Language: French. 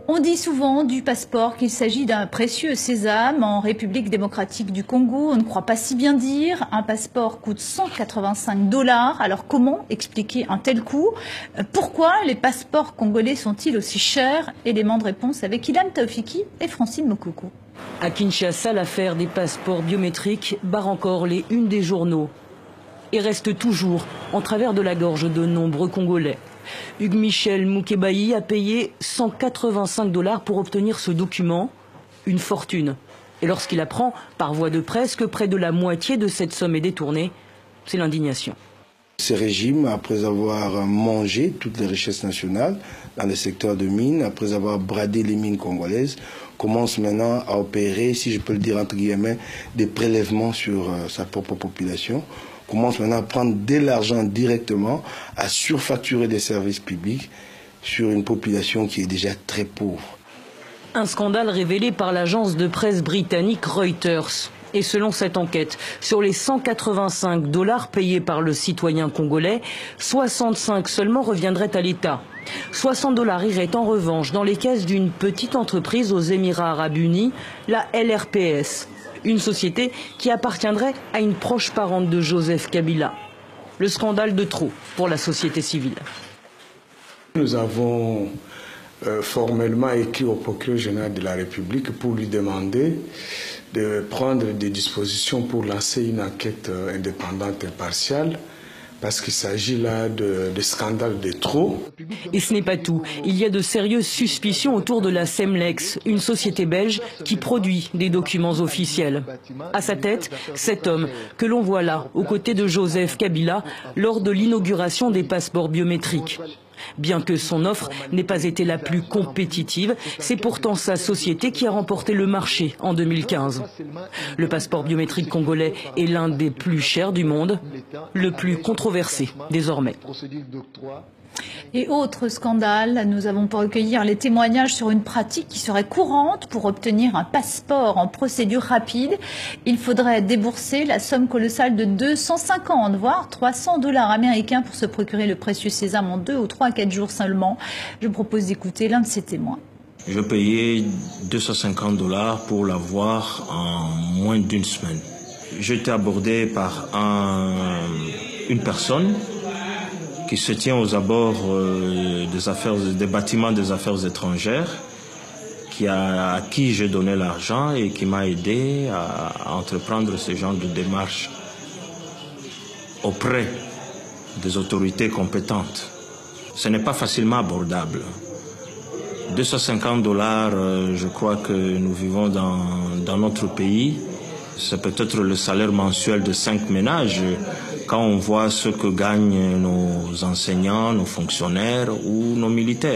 On dit souvent du passeport qu'il s'agit d'un précieux sésame. En République démocratique du Congo, on ne croit pas si bien dire. Un passeport coûte 185 $. Alors comment expliquer un tel coût? Pourquoi les passeports congolais sont-ils aussi chers? Élément de réponse avec Ilan Taofiki et Francine Mokoko. À Kinshasa, l'affaire des passeports biométriques barre encore les unes des journaux et reste toujours en travers de la gorge de nombreux Congolais. Hugues Michel Moukebaï a payé 185 $ pour obtenir ce document, une fortune. Et lorsqu'il apprend, par voie de presse, que près de la moitié de cette somme est détournée, c'est l'indignation. Ce régime, après avoir mangé toutes les richesses nationales dans le secteur de mines, après avoir bradé les mines congolaises, commence maintenant à opérer, si je peux le dire entre guillemets, des prélèvements sur sa propre population, commence maintenant à prendre de l'argent directement, à surfacturer des services publics sur une population qui est déjà très pauvre. Un scandale révélé par l'agence de presse britannique Reuters. Et selon cette enquête, sur les 185 $ payés par le citoyen congolais, 65 seulement reviendraient à l'État. 60 $ iraient en revanche dans les caisses d'une petite entreprise aux Émirats Arabes Unis, la LRPS, une société qui appartiendrait à une proche parente de Joseph Kabila. Le scandale de trop pour la société civile. Nous avons formellement écrit au procureur général de la République pour lui demander de prendre des dispositions pour lancer une enquête indépendante et impartiale, parce qu'il s'agit là de scandales de trop. Et ce n'est pas tout. Il y a de sérieuses suspicions autour de la Semlex, une société belge qui produit des documents officiels. À sa tête, cet homme que l'on voit là, aux côtés de Joseph Kabila, lors de l'inauguration des passeports biométriques. Bien que son offre n'ait pas été la plus compétitive, c'est pourtant sa société qui a remporté le marché en 2015. Le passeport biométrique congolais est l'un des plus chers du monde, le plus controversé désormais. Et autre scandale, nous avons pour recueillir les témoignages sur une pratique qui serait courante pour obtenir un passeport en procédure rapide. Il faudrait débourser la somme colossale de 250 voire 300 $ américains pour se procurer le précieux sésame en 2 ou 3 à 4 jours seulement. Je propose d'écouter l'un de ces témoins. Je payais 250 $ pour l'avoir en moins d'une semaine. J'étais abordé par une personne qui se tient aux abords des bâtiments des affaires étrangères, à qui j'ai donné l'argent et qui m'a aidé à entreprendre ce genre de démarche auprès des autorités compétentes. Ce n'est pas facilement abordable. 250 $, je crois que nous vivons dans notre pays. C'est peut-être le salaire mensuel de 5 ménages quand on voit ce que gagnent nos enseignants, nos fonctionnaires ou nos militaires.